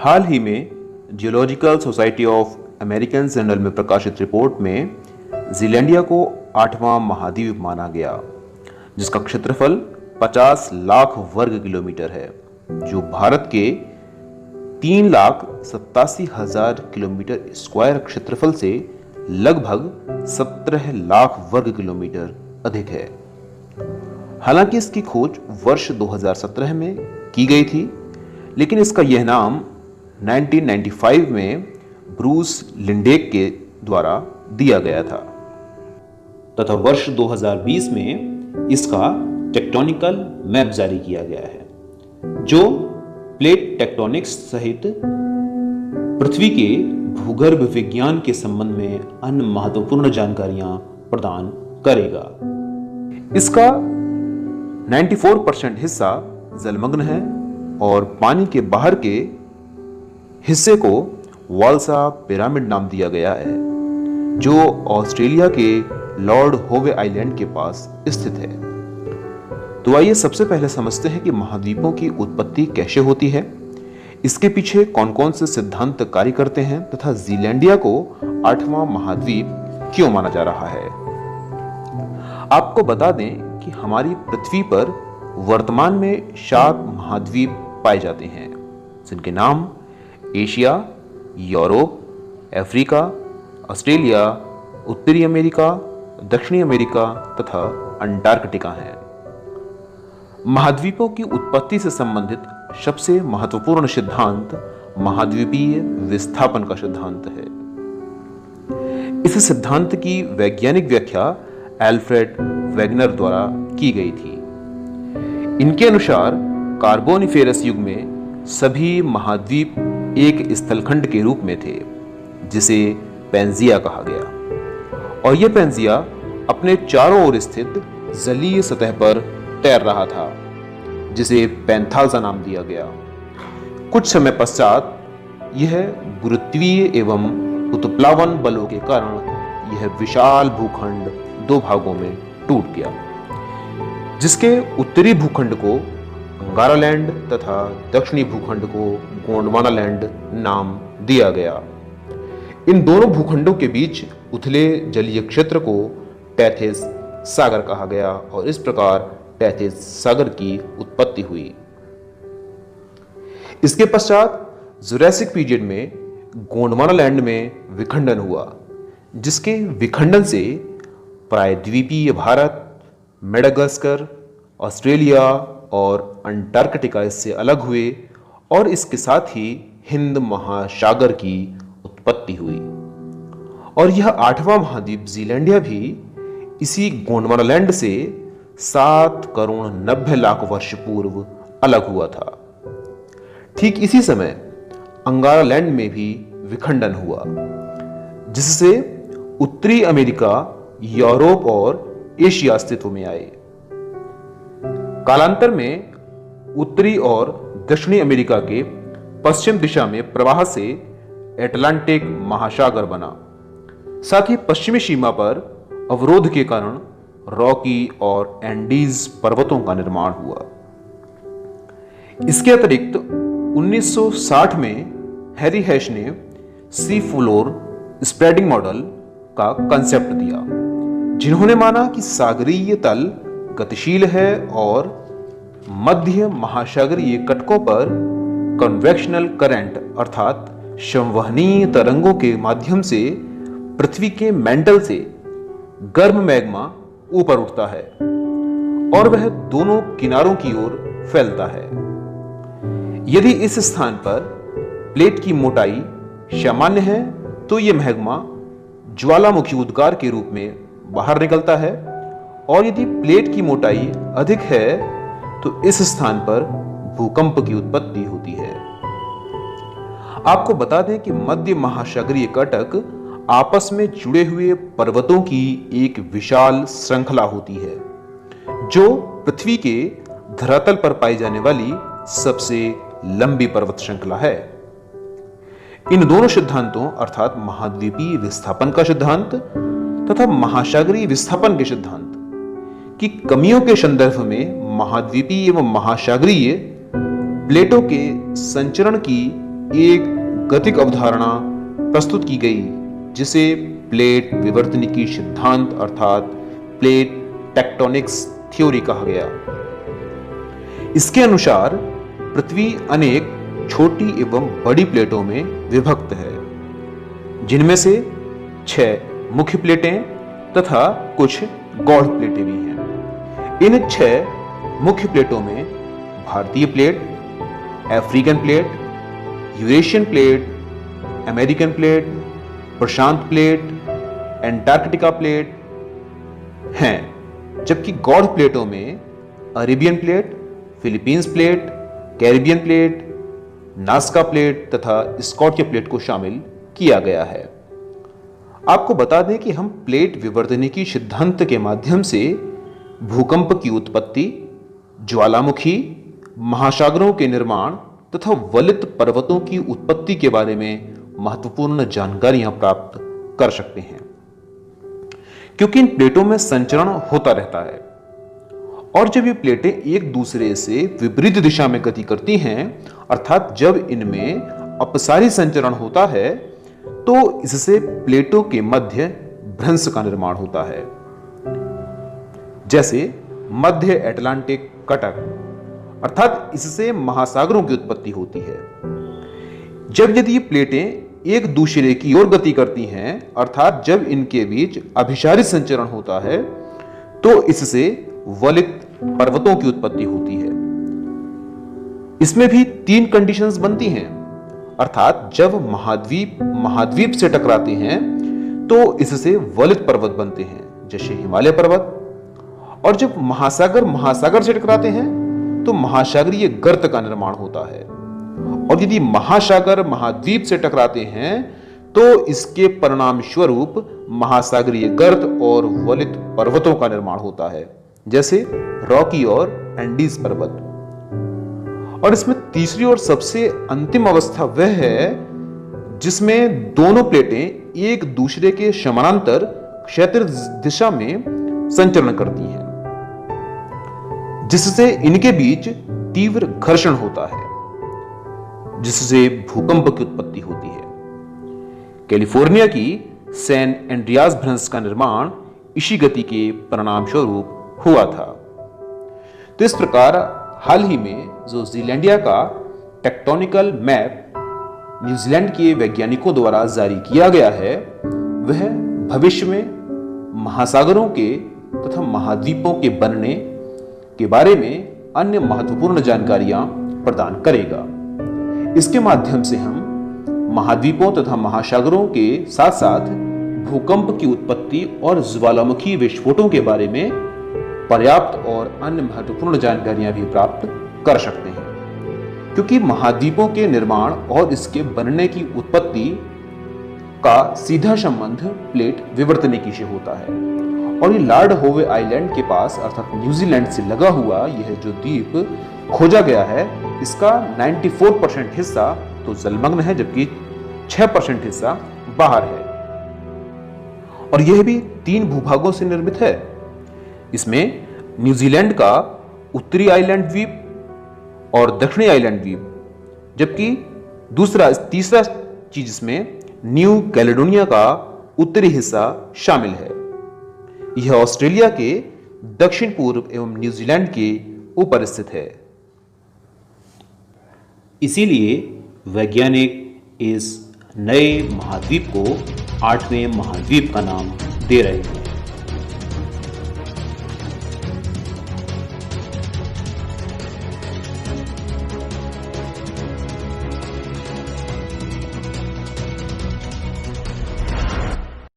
हाल ही में geological society of American journal में प्रकाशित रिपोर्ट में जीलैंडिया को 8वां महाद्वीप माना गया, जिसका क्षेत्रफल 50 लाख वर्ग किलोमीटर है, जो भारत के 3,87,000 किलोमीटर स्क्वायर क्षेत्रफल से लगभग 17 लाख वर्ग किलोमीटर अधिक है। हालांकि इसकी खोज वर्ष 2017 में की गई थी, लेकिन इसका यह नाम 1995 में ब्रूस लिंडेक के द्वारा दिया गया था तथा वर्ष 2020 में इसका टेक्टोनिकल मैप जारी किया गया है, जो प्लेट टेक्टोनिक्स सहित पृथ्वी के भूगर्भ विज्ञान के संबंध में अन्य महत्वपूर्ण जानकारियां प्रदान करेगा। इसका 94% हिस्सा जलमग्न है और पानी के बाहर के हिस्से को वाल्सा पिरामिड नाम दिया गया है, जो ऑस्ट्रेलिया के लॉर्ड होवे आइलैंड के पास स्थित है। तो आइए सबसे पहले समझते हैं कि महाद्वीपों की उत्पत्ति कैसे होती है, इसके पीछे कौन कौन से सिद्धांत कार्य करते हैं तथा जीलैंडिया को 8वां महाद्वीप क्यों माना जा रहा है। आपको बता दें कि हमारी पृथ्वी पर वर्तमान में 7 महाद्वीप पाए जाते हैं, जिनके नाम एशिया, यूरोप, अफ्रीका, ऑस्ट्रेलिया, उत्तरी अमेरिका, दक्षिणी अमेरिका तथा अंटार्कटिका हैं। महाद्वीपों की उत्पत्ति से संबंधित सबसे महत्वपूर्ण सिद्धांत महाद्वीपीय विस्थापन का सिद्धांत है। इस सिद्धांत की वैज्ञानिक व्याख्या एल्फ्रेड वेगनर द्वारा की गई थी। इनके अनुसार कार्बोनिफेरस युग में सभी महाद्वीप एक स्थलखंड के रूप में थे, जिसे पैंजिया कहा गया, और यह पैंजिया अपने चारों ओर स्थित जलीय सतह पर तैर रहा था, जिसे पैंथालसा नाम दिया गया। कुछ समय पश्चात यह गुरुत्वीय एवं उत्प्लावन बलों के कारण यह विशाल भूखंड 2 भागों में टूट गया, जिसके उत्तरी भूखंड को अंगारालैंड तथा दक्षिणी भूखंड को गोंडवानालैंड नाम दिया गया। इन दोनों भूखंडों के बीच उथले जलीय क्षेत्र को टैथिस सागर कहा गया और इस प्रकार टैथिस सागर की उत्पत्ति हुई। इसके पश्चात जुरैसिक पीरियड में गोंडवानालैंड में विखंडन हुआ, जिसके विखंडन से प्रायद्वीपीय भारत, मेडागास्कर, ऑस्ट्रेलिया और अंटार्कटिका इससे अलग हुए और इसके साथ ही हिंद महासागर की उत्पत्ति हुई। और यह 8वां महाद्वीप जीलैंडिया भी इसी गोंडवानालैंड से 7 करोड़ 90 लाख वर्ष पूर्व अलग हुआ था। ठीक इसी समय अंगारालैंड में भी विखंडन हुआ, जिससे उत्तरी अमेरिका, यूरोप और एशिया अस्तित्व में आए। कालांतर में उत्तरी और दक्षिणी अमेरिका के पश्चिम दिशा में प्रवाह से अटलांटिक महासागर बना। साथ ही पश्चिमी सीमा पर अवरोध के कारण रॉकी और एंडीज पर्वतों का निर्माण हुआ। इसके अतिरिक्त 1960 में हैरी हैश ने सी फ्लोर स्प्रेडिंग मॉडल का कंसेप्ट दिया, जिन्होंने माना कि सागरीय तल गतिशील है और मध्य महासागरीय कटकों पर कन्वेक्शनल करंट अर्थात संवहनीय तरंगों के माध्यम से पृथ्वी के मेंटल से गर्म मैग्मा ऊपर उठता है और वह दोनों किनारों की ओर फैलता है। यदि इस स्थान पर प्लेट की मोटाई सामान्य है तो यह मैग्मा ज्वालामुखी उद्गार के रूप में बाहर निकलता है, और यदि प्लेट की मोटाई अधिक है तो इस स्थान पर भूकंप की उत्पत्ति होती है। आपको बता दें कि मध्य महासागरीय कटक आपस में जुड़े हुए पर्वतों की एक विशाल श्रृंखला होती है, जो पृथ्वी के धरातल पर पाई जाने वाली सबसे लंबी पर्वत श्रृंखला है। इन दोनों सिद्धांतों अर्थात महाद्वीपीय विस्थापन का सिद्धांत तथा महासागरीय विस्थापन के सिद्धांत की कमियों के संदर्भ में महाद्वीपीय एवं महासागरीय प्लेटों के संचरण की एक गतिक अवधारणा प्रस्तुत की गई जिसे प्लेट विवर्तनिकी सिद्धांत अर्थात प्लेट टेक्टोनिक्स थ्योरी कहा गया। इसके अनुसार पृथ्वी अनेक छोटी एवं बड़ी प्लेटों में विभक्त है, जिनमें से 6 मुख्य प्लेटें तथा कुछ गौड़ प्लेटें भी हैं। इन 6 मुख्य प्लेटों में भारतीय plate, African plate, Eurasian plate, American plate, प्रशांत प्लेट, एंटार्कटिका प्लेट हैं, जबकि गौड़ प्लेटों में Arabian plate, Philippines plate, Caribbean plate, Nazca plate तथा स्कॉटिया प्लेट को शामिल किया गया है। आपको बता दें कि हम प्लेट विवर्तनिकी सिद्धांत के माध्यम से भूकंप की उत्पत्ति, ज्वालामुखी, महासागरों के निर्माण तथा वलित पर्वतों की उत्पत्ति के बारे में महत्वपूर्ण जानकारियां प्राप्त कर सकते हैं, क्योंकि इन प्लेटों में संचरण होता रहता है और जब ये प्लेटें एक दूसरे से विपरीत दिशा में गति करती हैं, अर्थात जब इनमें अपसारी संचरण होता है, तो इससे प्लेटों के मध्य भ्रंश का निर्माण होता है। जैसे मध्य अटलांटिक कटक, अर्थात इससे महासागरों की उत्पत्ति होती है। जब यदि ये प्लेटें एक दूसरे की ओर गति करती हैं, अर्थात जब इनके बीच अभिसारित संचरण होता है, तो इससे वलित पर्वतों की उत्पत्ति होती है। इसमें भी 3 कंडीशंस बनती हैं, अर्थात जब महाद्वीप से टकराते हैं तो इससे वलित पर्वत बनते हैं, जैसे हिमालय पर्वत, और जब महासागर से टकराते हैं तो महासागरीय गर्त का निर्माण होता है, और यदि महासागर महाद्वीप से टकराते हैं तो इसके परिणाम स्वरूप महासागरीय गर्त और वलित पर्वतों का निर्माण होता है, जैसे रॉकी और एंडीज पर्वत। और इसमें तीसरी और सबसे अंतिम अवस्था वह है जिसमें दोनों प्लेटें एक दूसरे के समानांतर क्षैतिज दिशा में संचरण करती हैं, जिससे इनके बीच तीव्र घर्षण होता है, जिससे भूकंप की उत्पत्ति होती है। कैलिफोर्निया की सैन एंड्रियास भ्रंश का निर्माण इसी गति के परिणाम स्वरूप हुआ था। तो इस प्रकार हाल ही में जो जीलैंडिया का टेक्टोनिकल मैप न्यूजीलैंड के वैज्ञानिकों द्वारा जारी किया गया है, वह भविष्य में महासागरों के तथा महाद्वीपों के बनने के बारे में अन्य महत्वपूर्ण जानकारियां प्रदान करेगा। इसके माध्यम से हम महाद्वीपों तथा महासागरों के साथ साथ भूकंप की उत्पत्ति और ज्वालामुखी विस्फोटों के बारे में पर्याप्त और अन्य महत्वपूर्ण जानकारियां भी प्राप्त कर सकते हैं, क्योंकि महाद्वीपों के निर्माण और इसके बनने की उत्पत्ति का सीधा संबंध प्लेट विवर्तनिकी से होता है। और ये लॉर्ड होवे आइलैंड के पास अर्थात न्यूजीलैंड से लगा हुआ यह जो द्वीप खोजा गया है, इसका 94% हिस्सा तो जलमग्न है, जबकि 6% हिस्सा बाहर है। और यह भी 3 भूभागों से निर्मित है। इसमें न्यूजीलैंड का उत्तरी आइलैंड द्वीप और दक्षिणी आइलैंड द्वीप, जबकि तीसरा चीज इसमें न्यू कैलेडोनिया का उत्तरी हिस्सा शामिल है। यह ऑस्ट्रेलिया के दक्षिण पूर्व एवं न्यूजीलैंड के ऊपर स्थित है। इसीलिए वैज्ञानिक इस नए महाद्वीप को 8वें महाद्वीप का नाम दे रहे हैं।